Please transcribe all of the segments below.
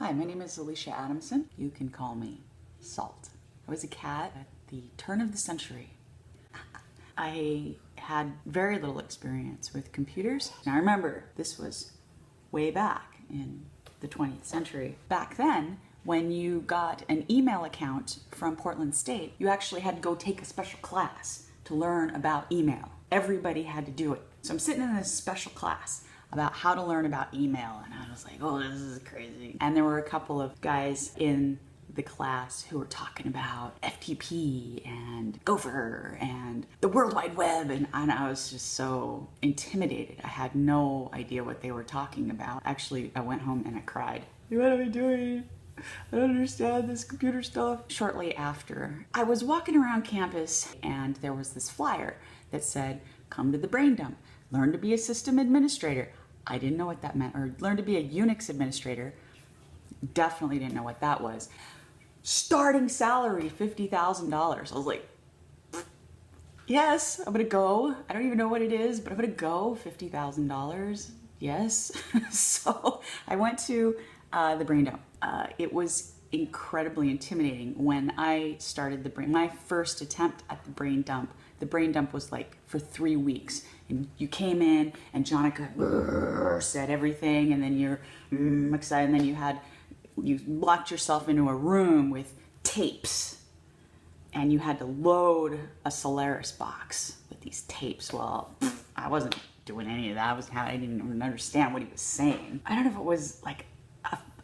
Hi, my name is Alicia Adamson. You can call me Salt. I was a cat at the turn of the century. I had very little experience with computers. Now remember, this was way back in the 20th century. Back then, when you got an email account from Portland State, you actually had to go take a special class to learn about email. Everybody had to do it. So I'm sitting in this special class about how to learn about email, and I was like, oh, this is crazy. And there were a couple of guys in the class who were talking about FTP and Gopher and the World Wide Web, and I was just so intimidated. I had no idea what they were talking about. Actually, I went home and I cried. What am I doing? I don't understand this computer stuff. Shortly after, I was walking around campus and there was this flyer that said, come to the Braindump, learn to be a system administrator. I didn't know what that meant, or learn to be a Unix administrator. Definitely didn't know what that was. Starting salary, $50,000. I was like, yes, I'm gonna go. I don't even know what it is, but I'm gonna go. $50,000, yes. So I went to the Braindump. It was incredibly intimidating when I started my first attempt at the Braindump. The Braindump was like for 3 weeks, and you came in and Jonica said everything, and then you're excited, and then you locked yourself into a room with tapes, and you had to load a Solaris box with these tapes. Well, I wasn't doing any of that. I didn't even understand what he was saying. I don't know if it was like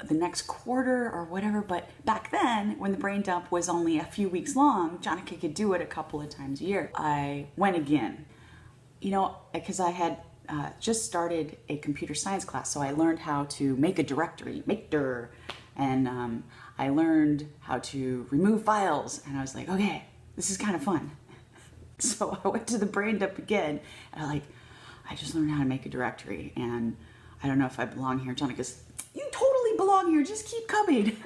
the next quarter or whatever, but back then, when the Braindump was only a few weeks long, Jonica could do it a couple of times a year. I went again, you know, because I had just started a computer science class, so I learned how to make a directory, and I learned how to remove files, and I was like, okay, this is kind of fun. So I went to the Braindump again, and I just learned how to make a directory, and I don't know if I belong here. Jonica's, you totally belong here, just keep coming.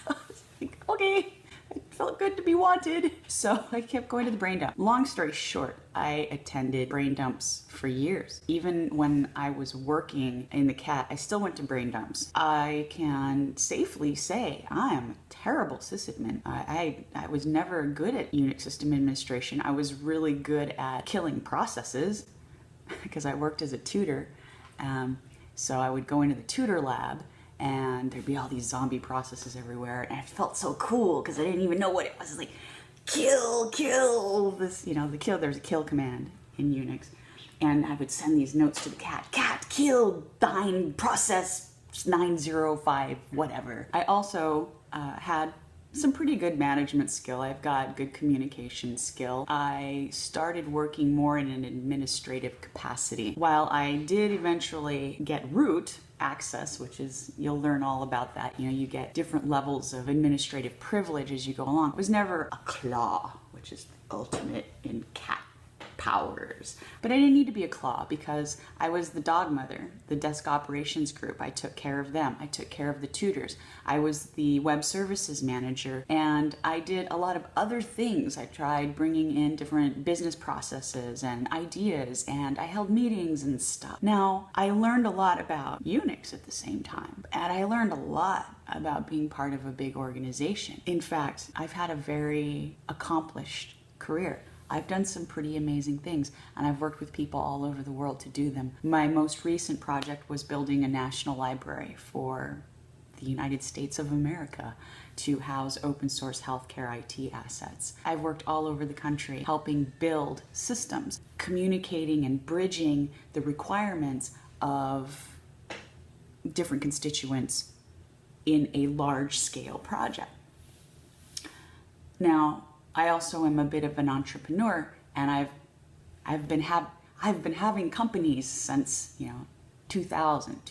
I was like, okay, it felt good to be wanted. So I kept going to the Braindump. Long story short, I attended Braindumps for years. Even when I was working in the CAT, I still went to Braindumps. I can safely say I am a terrible sysadmin. I was never good at Unix system administration. I was really good at killing processes because I worked as a tutor. So I would go into the tutor lab, and there'd be all these zombie processes everywhere, and it felt so cool because I didn't even know what it was. It's like, kill this, you know, there's a kill command in Unix, and I would send these notes to the cat kill thine process 905 whatever. I also had some pretty good management skill. I've got good communication skill. I started working more in an administrative capacity. While I did eventually get root access, which is, you'll learn all about that. You know, you get different levels of administrative privilege as you go along. It was never a claw, which is the ultimate in cat powers. But I didn't need to be a claw because I was the dog mother, the desk operations group. I took care of them. I took care of the tutors. I was the web services manager, and I did a lot of other things. I tried bringing in different business processes and ideas, and I held meetings and stuff. Now, I learned a lot about Unix at the same time, and I learned a lot about being part of a big organization. In fact, I've had a very accomplished career. I've done some pretty amazing things, and I've worked with people all over the world to do them. My most recent project was building a national library for the United States of America to house open source healthcare IT assets. I've worked all over the country helping build systems, communicating and bridging the requirements of different constituents in a large scale project. Now, I also am a bit of an entrepreneur, and I've been having companies since, you know, 2000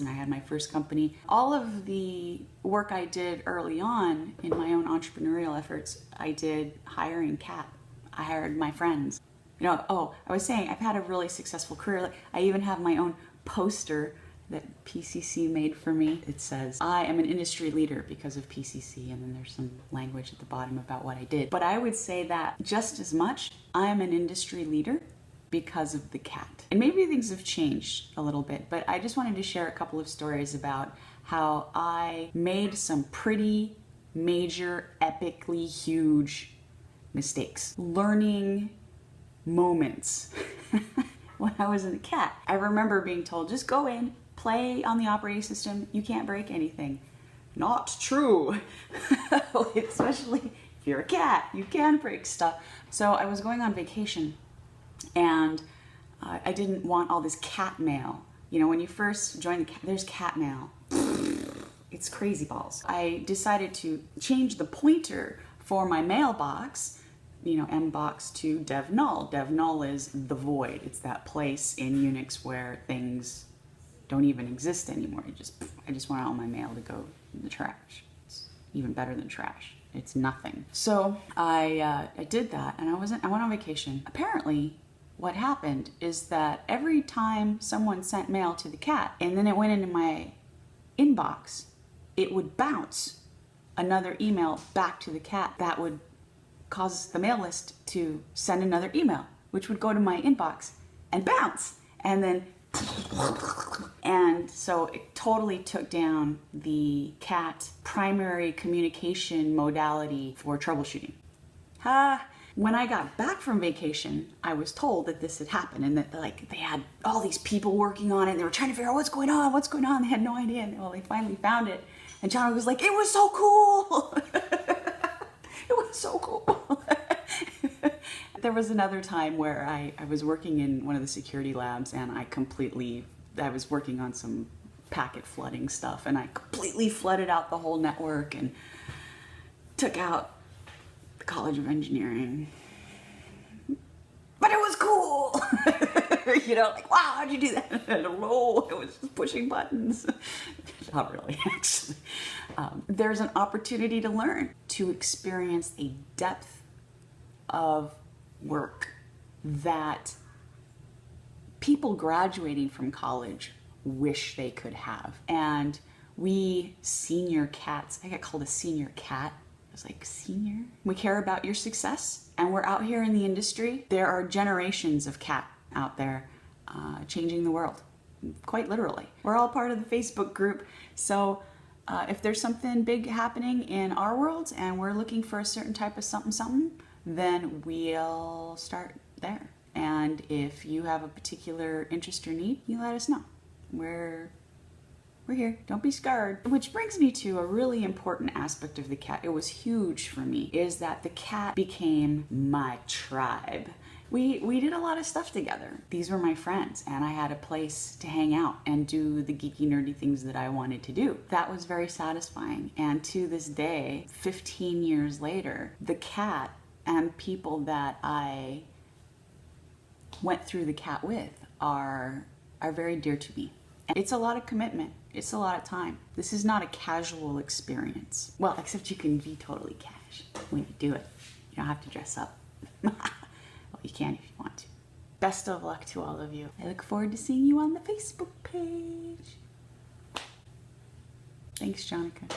I had my first company. All of the work I did early on in my own entrepreneurial efforts, I did hiring CAT. I hired my friends. You know, oh, I was saying I've had a really successful career. I even have my own poster that PCC made for me. It says, I am an industry leader because of PCC, and then there's some language at the bottom about what I did. But I would say that just as much, I'm an industry leader because of the CAT. And maybe things have changed a little bit, but I just wanted to share a couple of stories about how I made some pretty major, epically huge mistakes. Learning moments when I was in the CAT. I remember being told, just go in, play on the operating system, you can't break anything. Not true. Especially if you're a cat, you can break stuff. So I was going on vacation and I didn't want all this cat mail. You know, when you first join the CAT, there's cat mail. It's crazy balls. I decided to change the pointer for my mailbox, you know, mbox to dev null. Dev null is the void. It's that place in Unix where things don't even exist anymore. I just want all my mail to go in the trash. It's even better than trash. It's nothing. So I did that, and I went on vacation. Apparently, what happened is that every time someone sent mail to the CAT and then it went into my inbox, it would bounce another email back to the CAT. That would cause the mail list to send another email, which would go to my inbox and bounce. And so it totally took down the CAT primary communication modality for troubleshooting. When I got back from vacation, I was told that this had happened and that they had all these people working on it and they were trying to figure out what's going on. They had no idea. And well, they finally found it. And John was like, it was so cool. It was so cool. There was another time where I was working in one of the security labs and I was working on some packet flooding stuff and I completely flooded out the whole network and took out the College of Engineering. But it was cool! You know, like, wow, how'd you do that? I don't know, I was just pushing buttons. Not really, actually. There's an opportunity to learn, to experience a depth of work that people graduating from college wish they could have. And we senior cats, I got called a senior cat. I was like, senior? We care about your success, and we're out here in the industry. There are generations of cat out there changing the world, quite literally. We're all part of the Facebook group, so if there's something big happening in our world and we're looking for a certain type of something, then we'll start there. And if you have a particular interest or need, you let us know. We're here. Don't be scared. Which brings me to a really important aspect of the CAT. It was huge for me, is that the CAT became my tribe. We did a lot of stuff together. These were my friends, and I had a place to hang out and do the geeky, nerdy things that I wanted to do. That was very satisfying. And to this day, 15 years later, the CAT and people that I went through the CAT with are very dear to me. And it's a lot of commitment. It's a lot of time. This is not a casual experience. Well, except you can be totally cash when you do it. You don't have to dress up. Well, you can if you want to. Best of luck to all of you. I look forward to seeing you on the Facebook page. Thanks, Jonica.